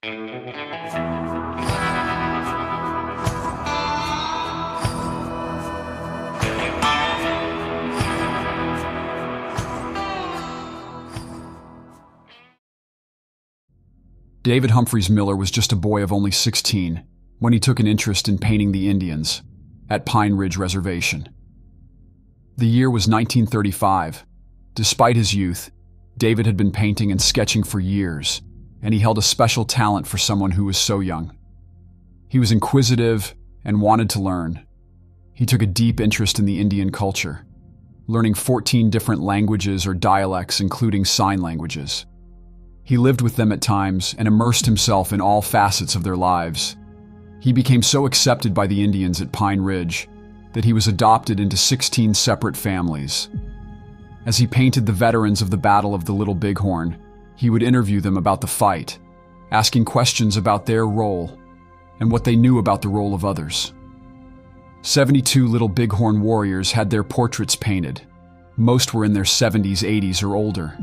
David Humphreys Miller was just a boy of only 16 when he took an interest in painting the Indians at Pine Ridge Reservation. The year was 1935. Despite his youth, David had been painting and sketching for years, and he held a special talent for someone who was so young. He was inquisitive and wanted to learn. He took a deep interest in the Indian culture, learning 14 different languages or dialects, including sign languages. He lived with them at times and immersed himself in all facets of their lives. He became so accepted by the Indians at Pine Ridge that he was adopted into 16 separate families. As he painted the veterans of the Battle of the Little Bighorn, he would interview them about the fight, asking questions about their role and what they knew about the role of others. 72 Little Bighorn warriors had their portraits painted. Most were in their 70s, 80s, or older.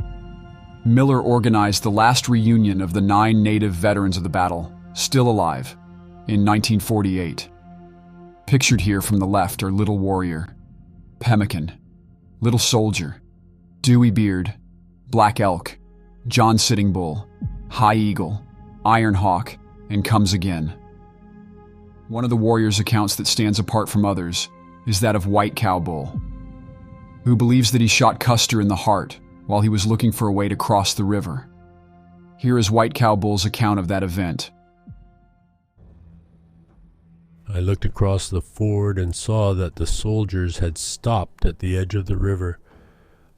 Miller organized the last reunion of the 9 native veterans of the battle, still alive, in 1948. Pictured here from the left are Little Warrior, Pemmican, Little Soldier, Dewey Beard, Black Elk, John Sitting Bull, High Eagle, Iron Hawk, and Comes Again. One of the warriors' accounts that stands apart from others is that of White Cow Bull, who believes that he shot Custer in the heart while he was looking for a way to cross the river. Here is White Cow Bull's account of that event. I looked across the ford and saw that the soldiers had stopped at the edge of the river.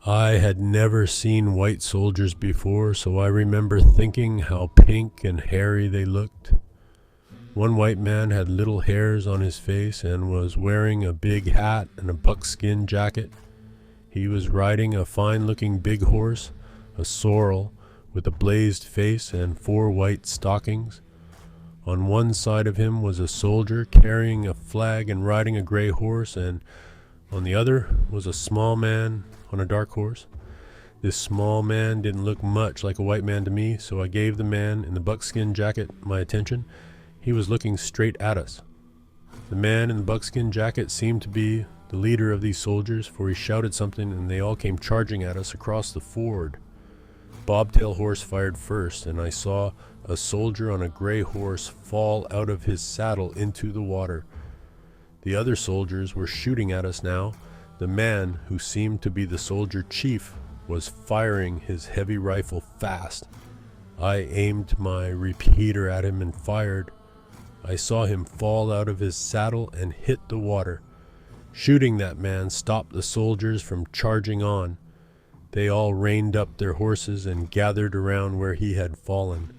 I had never seen white soldiers before, so I remember thinking how pink and hairy they looked. One white man had little hairs on his face and was wearing a big hat and a buckskin jacket. He was riding a fine-looking big horse, a sorrel, with a blazed face and 4 white stockings. On one side of him was a soldier carrying a flag and riding a gray horse, and on the other was a small man on a dark horse. This small man didn't look much like a white man to me, so I gave the man in the buckskin jacket my attention. He was looking straight at us. The man in the buckskin jacket seemed to be the leader of these soldiers, for he shouted something and they all came charging at us across the ford. Bobtail Horse fired first, and I saw a soldier on a gray horse fall out of his saddle into the water. The other soldiers were shooting at us now. The man, who seemed to be the soldier chief, was firing his heavy rifle fast. I aimed my repeater at him and fired. I saw him fall out of his saddle and hit the water. Shooting that man stopped the soldiers from charging on. They all reined up their horses and gathered around where he had fallen.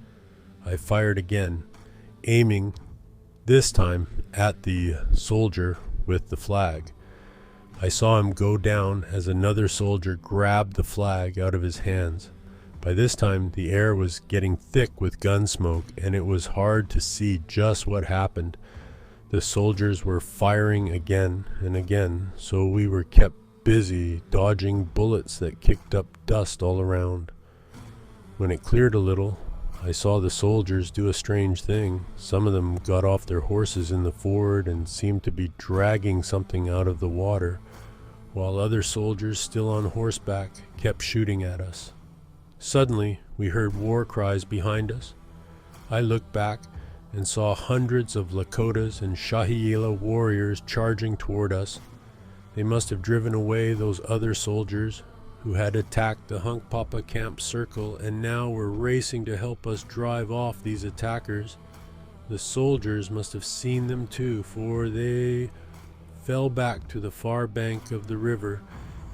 I fired again, aiming, this time, at the soldier with the flag. I saw him go down as another soldier grabbed the flag out of his hands. By this time, the air was getting thick with gun smoke, and it was hard to see just what happened. The soldiers were firing again and again, so we were kept busy dodging bullets that kicked up dust all around. When it cleared a little, I saw the soldiers do a strange thing. Some of them got off their horses in the ford and seemed to be dragging something out of the water, while other soldiers, still on horseback, kept shooting at us. Suddenly, we heard war cries behind us. I looked back and saw hundreds of Lakotas and Shahiela warriors charging toward us. They must have driven away those other soldiers who had attacked the Hunkpapa camp circle and now were racing to help us drive off these attackers. The soldiers must have seen them too, for they fell back to the far bank of the river,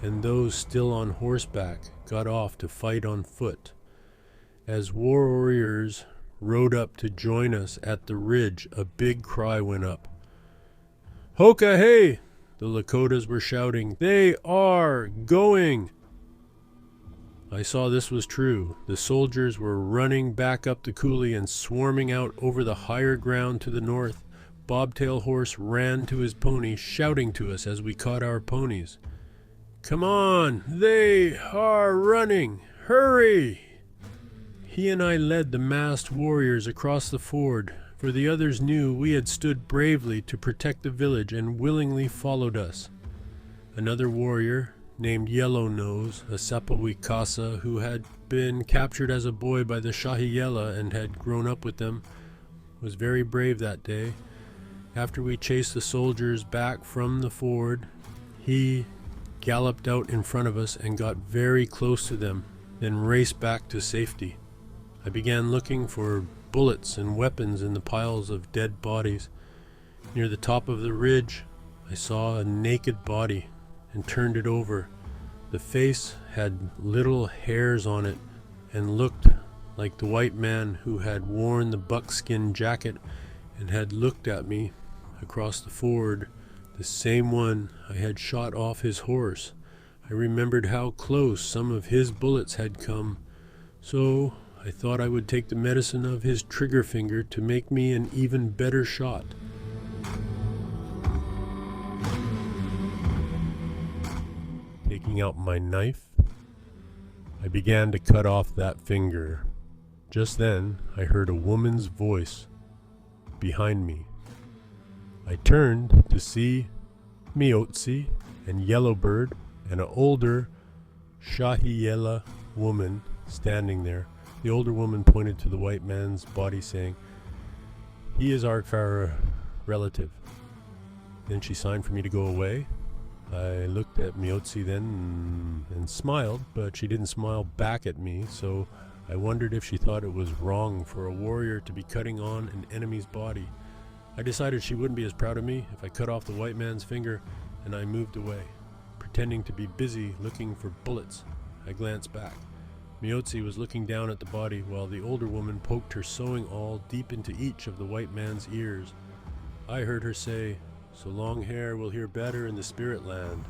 and those still on horseback got off to fight on foot. As warriors rode up to join us at the ridge, a big cry went up. "Hoka hey!" the Lakotas were shouting. "They are going!" I saw this was true. The soldiers were running back up the coulee and swarming out over the higher ground to the north. Bobtail Horse ran to his pony, shouting to us as we caught our ponies. "Come on! They are running! Hurry!" He and I led the masked warriors across the ford, for the others knew we had stood bravely to protect the village and willingly followed us. Another warrior, named Yellow Nose, a Sapawikasa who had been captured as a boy by the Shahiyela and had grown up with them, was very brave that day. After we chased the soldiers back from the ford, he galloped out in front of us and got very close to them, then raced back to safety. I began looking for bullets and weapons in the piles of dead bodies. Near the top of the ridge, I saw a naked body and turned it over. The face had little hairs on it and looked like the white man who had worn the buckskin jacket and had looked at me across the ford, the same one I had shot off his horse. I remembered how close some of his bullets had come, so I thought I would take the medicine of his trigger finger to make me an even better shot. Taking out my knife, I began to cut off that finger. Just then, I heard a woman's voice behind me. I turned to see Miotsi and Yellowbird and an older Shahiyela woman standing there. The older woman pointed to the white man's body, saying, "He is our relative." Then she signed for me to go away. I looked at Miotsi then and smiled, but she didn't smile back at me, so I wondered if she thought it was wrong for a warrior to be cutting on an enemy's body. I decided she wouldn't be as proud of me if I cut off the white man's finger, and I moved away, pretending to be busy looking for bullets. I glanced back. Miotsi was looking down at the body while the older woman poked her sewing awl deep into each of the white man's ears. I heard her say, "So long hair will hear better in the spirit land."